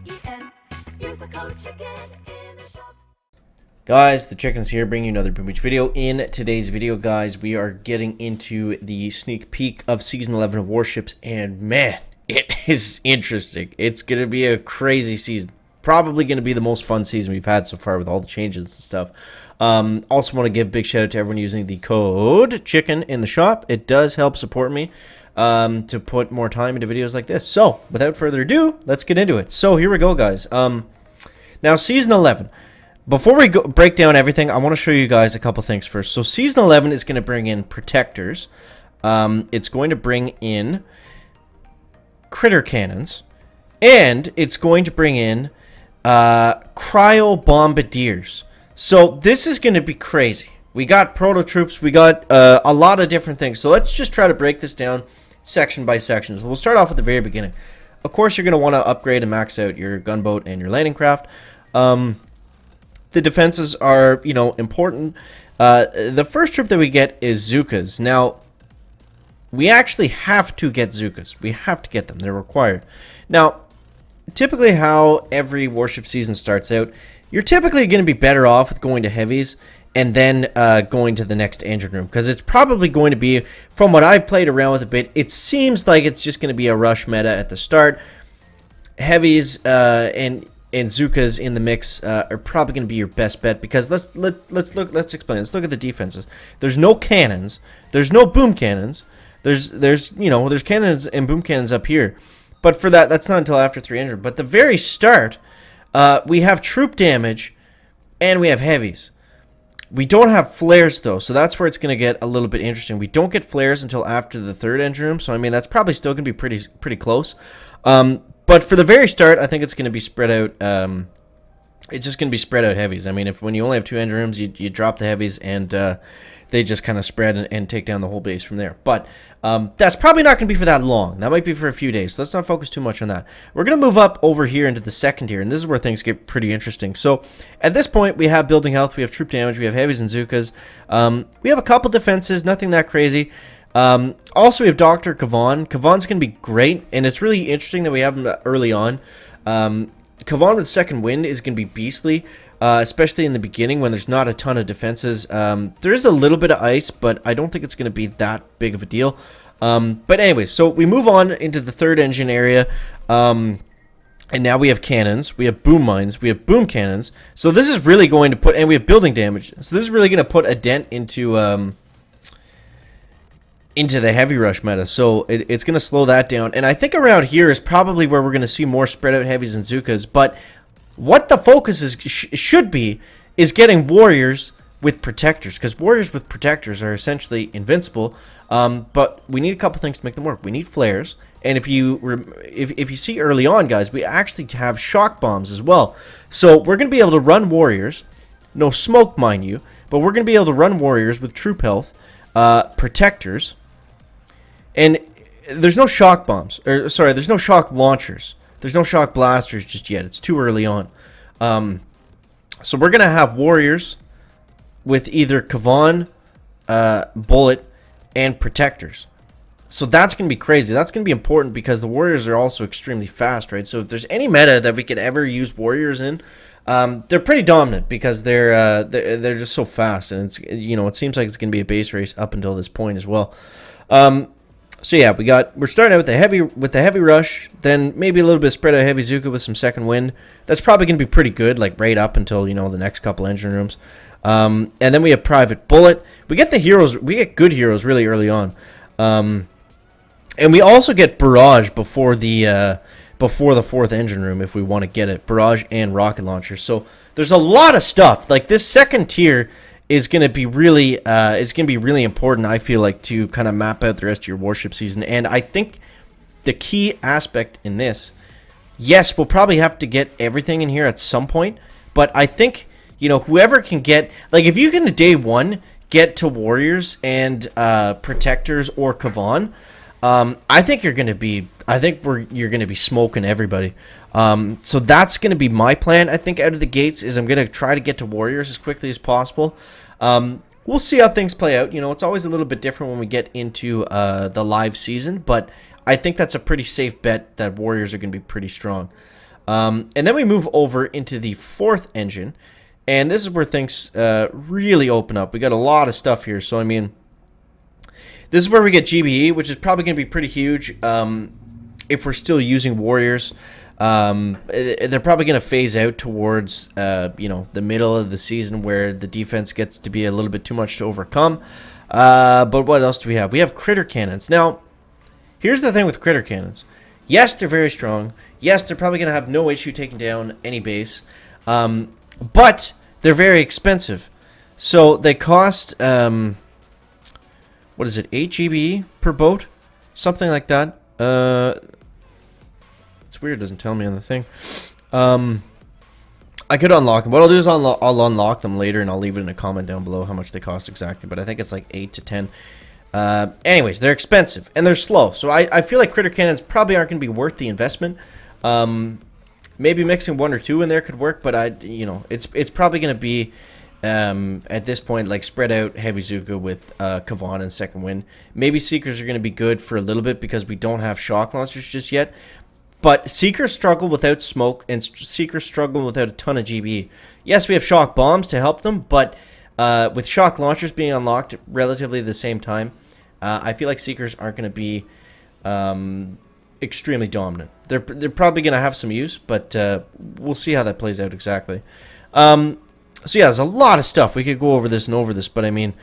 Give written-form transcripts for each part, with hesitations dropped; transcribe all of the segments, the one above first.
Chicken. Use the code chicken in the shop. Guys, the Chicken's here bringing you another Beach video. In today's video, guys, we are getting into the sneak peek of Season 11 of Warships, and man, it is interesting. It's going to be a crazy season. Probably going to be the most fun season we've had so far with all the changes and stuff. Also want to give a big shout out to everyone using the code CHICKEN in the shop. It does help support me to put more time into videos like this. So, without further ado, let's get into it. So, here we go, guys. Now, Season 11. Before we break down everything, I want to show you guys a couple things first. So, Season 11 is going to bring in protectors. It's going to bring in critter cannons. And it's going to bring in Cryobombers. So this is going to be crazy. We got Proto-Troops. We got a lot of different things. So let's just try to break this down section by section. So we'll start off at the very beginning. Of course, you're going to want to upgrade and max out your gunboat and your landing craft. The defenses are, important. The first troop that we get is Zookas. Now, we actually have to get Zookas. We have to get them. They're required. Now, typically how every warship season starts out, you're typically going to be better off with going to heavies and then going to the next engine room, because it's probably going to be, from what I've played around with a bit, it seems like it's just going to be a rush meta at the start. Heavies and Zookas in the mix are probably going to be your best bet, because let's explain. Let's look at the defenses. There's no cannons. There's no boom cannons. There's cannons and boom cannons up here. But for that's not until after 300. But the very start, we have troop damage, and we have heavies. We don't have flares, though, so that's where it's going to get a little bit interesting. We don't get flares until after the third engine room, so I mean, that's probably still going to be pretty close. But for the very start, I think it's going to be spread out. It's just going to be spread out heavies. I mean, when you only have two engine rooms, you drop the heavies, and they just kind of spread and take down the whole base from there. But that's probably not going to be for that long. That might be for a few days. So let's not focus too much on that. We're going to move up over here into the second tier, and this is where things get pretty interesting. So at this point, we have building health, we have troop damage, we have heavies and Zookas. We have a couple defenses, nothing that crazy. Also, we have Dr. Kavan. Kavan's going to be great, and it's really interesting that we have him early on. Kavan with second wind is going to be beastly. Especially in the beginning when there's not a ton of defenses. There is a little bit of ice, but I don't think it's going to be that big of a deal. But anyways, so we move on into the third engine area. And now we have cannons. We have boom mines. We have boom cannons. So this is really going to put... And we have building damage. So this is really going to put a dent into the heavy rush meta. So it's going to slow that down. And I think around here is probably where we're going to see more spread out heavies and Zookas. But... what the focus should be is getting warriors with protectors, because warriors with protectors are essentially invincible. But we need a couple things to make them work. We need flares, and if you see early on, guys, we actually have shock bombs as well. So we're going to be able to run warriors, no smoke, mind you, but we're going to be able to run warriors with troop health, protectors, and there's no shock bombs, or sorry, there's no shock launchers. There's no shock blasters just yet. It's too early on. So we're going to have warriors with either Kavan, bullet, and protectors. So that's going to be crazy. That's going to be important because the warriors are also extremely fast, right? So if there's any meta that we could ever use warriors in, they're pretty dominant because they're just so fast, and it's it seems like it's going to be a base race up until this point as well. So yeah, we're starting out with the heavy rush, then maybe a little bit spread out heavy Zooka with some second wind. That's probably going to be pretty good, like right up until the next couple engine rooms. And then we have private bullet. We get the heroes. We get good heroes really early on, and we also get barrage before the fourth engine room if we want to get it. Barrage and rocket launcher. So there's a lot of stuff. Like this second tier is going to be really important, I feel like, to kind of map out the rest of your warship season. And I think the key aspect in this, yes, we'll probably have to get everything in here at some point, but I think whoever can get, like, if you can day one get to warriors and protectors or Kavan, I think you're going to be smoking everybody. So that's going to be my plan. I think out of the gates is I'm going to try to get to warriors as quickly as possible. we'll see how things play out. You know, it's always a little bit different when we get into the live season, but I think that's a pretty safe bet that Warriors are going to be pretty strong. And then we move over into the fourth engine, and this is where things really open up. We got a lot of stuff here, so I mean, this is where we get GBE, which is probably going to be pretty huge if we're still using Warriors. They're probably going to phase out towards the middle of the season where the defense gets to be a little bit too much to overcome. But what else do we have? We have critter cannons. Now, here's the thing with critter cannons. Yes, they're very strong. Yes, they're probably going to have no issue taking down any base. But they're very expensive. So they cost, what is it, 8 GBE per boat? Something like that. It's weird, it doesn't tell me on the thing. I could unlock them. What I'll do is I'll unlock them later, and I'll leave it in a comment down below how much they cost exactly. But I think it's like 8 to 10. Anyways, they're expensive, and they're slow. So I feel like critter cannons probably aren't going to be worth the investment. Maybe mixing 1 or 2 in there could work, but it's probably going to be at this point like spread out heavy Zuka with Kavan and second wind. Maybe Seekers are going to be good for a little bit because we don't have shock launchers just yet. But Seekers struggle without smoke, and Seekers struggle without a ton of GBE. Yes, we have shock bombs to help them, but with shock launchers being unlocked relatively at the same time, I feel like Seekers aren't going to be extremely dominant. They're probably going to have some use, but we'll see how that plays out exactly. So yeah, there's a lot of stuff. We could go over this and over this, but I mean,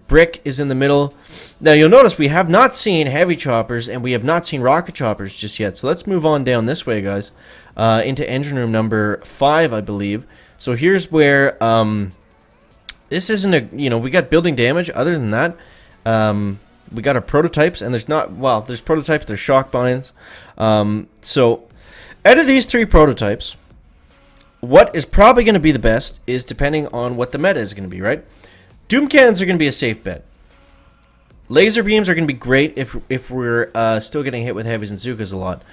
Brick is in the middle. Now you'll notice we have not seen heavy choppers and we have not seen rocket choppers just yet. So let's move on down this way, guys, into engine room number 5, I believe. So here's where this isn't a we got building damage. Other than that, we got our prototypes, and there's prototypes. There's shock binds. So out of these 3 prototypes, what is probably going to be the best is depending on what the meta is going to be, right? Doom cannons are going to be a safe bet. Laser beams are going to be great if we're still getting hit with heavies and Zukas a lot.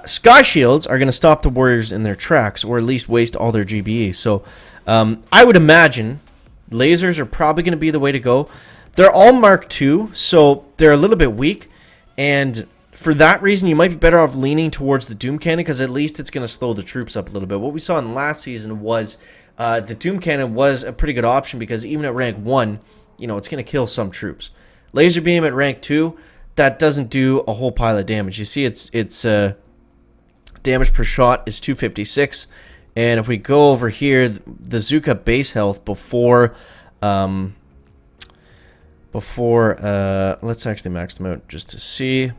Sky shields are going to stop the Warriors in their tracks, or at least waste all their GBE. So I would imagine lasers are probably going to be the way to go. They're all Mark II, so they're a little bit weak, and for that reason, you might be better off leaning towards the Doom Cannon, because at least it's going to slow the troops up a little bit. What we saw in last season was the Doom Cannon was a pretty good option, because even at rank 1, it's going to kill some troops. Laser Beam at rank 2, that doesn't do a whole pile of damage. You see its damage per shot is 256, and if we go over here, the Zuka base health before let's actually max them out just to see.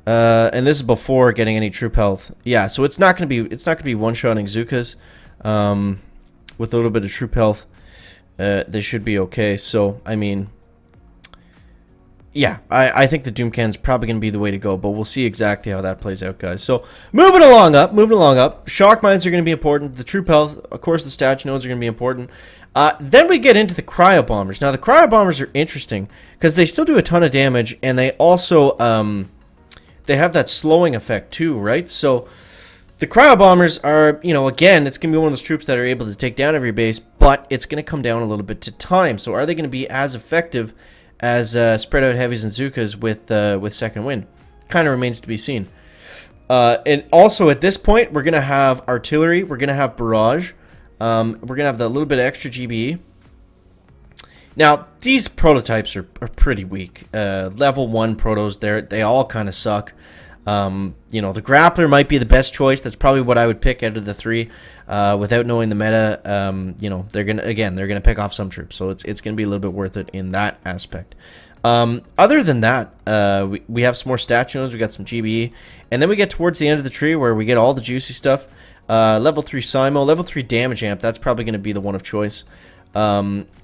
And this is before getting any troop health. Yeah, so it's not gonna be one-shotting Zukas. With a little bit of troop health, they should be okay. So I mean, yeah, I think the Doom Cannon's probably gonna be the way to go, but we'll see exactly how that plays out, guys. So moving along up. Shock mines are gonna be important. The troop health, of course, the statue nodes are gonna be important. Then we get into the Cryobombers. Now the Cryobombers are interesting because they still do a ton of damage, and they also they have that slowing effect too, right? So the Cryobombers are, again, it's going to be one of those troops that are able to take down every base, but it's going to come down a little bit to time. So are they going to be as effective as spread out heavies and Zukas with second wind? Kind of remains to be seen. And also at this point, we're going to have artillery. We're going to have barrage. We're going to have that little bit of extra GBE. Now, these prototypes are pretty weak. Level 1 protos, they all kind of suck. The grappler might be the best choice. That's probably what I would pick out of the 3. Without knowing the meta, they're gonna pick off some troops, so it's gonna be a little bit worth it in that aspect. Other than that, we have some more statue nodes. We got some GBE, and then we get towards the end of the tree where we get all the juicy stuff. Level 3 Simo, level 3 damage amp. That's probably gonna be the one of choice.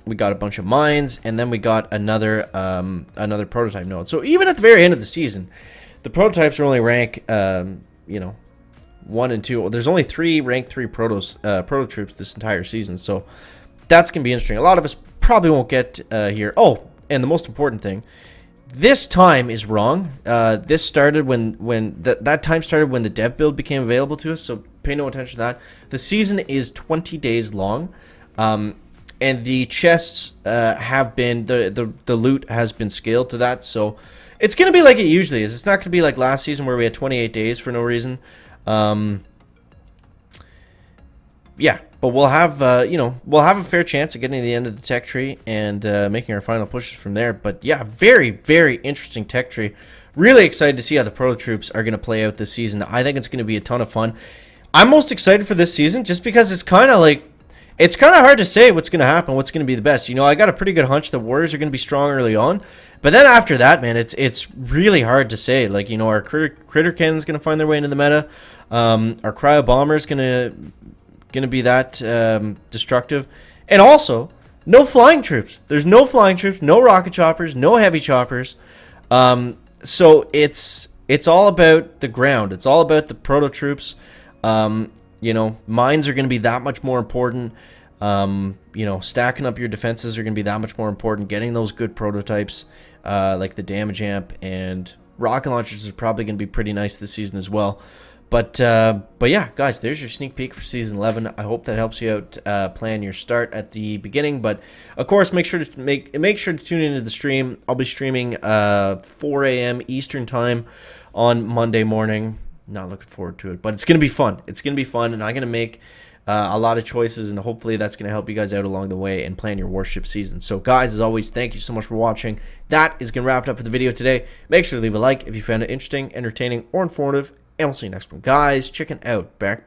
We got a bunch of mines, and then we got another prototype node. So even at the very end of the season, the prototypes are only rank 1 and 2. There's only 3 rank 3 Proto-Troops this entire season, so that's gonna be interesting. A lot of us probably won't get here. Oh, and the most important thing, this time is wrong. This started when that time started when the dev build became available to us, so pay no attention to that. The season is 20 days long. and the chests have been the loot has been scaled to that, so it's gonna be like it usually is. It's not gonna be like last season where we had 28 days for no reason. Yeah, but we'll have we'll have a fair chance of getting to the end of the tech tree and making our final pushes from there. But yeah, very, very interesting tech tree. Really excited to see how the Proto-Troops are going to play out this season. I think it's going to be a ton of fun. I'm most excited for this season just because it's kind of hard to say what's going to happen, what's going to be the best. You know, I got a pretty good hunch the Warriors are going to be strong early on, but then after that, man, it's really hard to say. Like, you know, our critter cannon's going to find their way into the meta. Our Cryobombers going to be that destructive, and also no flying troops. There's no flying troops, no rocket choppers, no heavy choppers. So it's all about the ground. It's all about the Proto-Troops. You know, mines are going to be that much more important. You know, stacking up your defenses are going to be that much more important. Getting those good prototypes, like the damage amp and rocket launchers, are probably going to be pretty nice this season as well. But yeah, guys, there's your sneak peek for Season 11. I hope that helps you out plan your start at the beginning. But, of course, make sure to tune into the stream. I'll be streaming 4 a.m. Eastern Time on Monday morning. Not looking forward to it, but it's going to be fun. It's going to be fun, and I'm going to make a lot of choices, and hopefully that's going to help you guys out along the way and plan your warship season. So, guys, as always, thank you so much for watching. That is going to wrap it up for the video today. Make sure to leave a like if you found it interesting, entertaining, or informative. And we'll see you next one. Guys, chicken out. Back.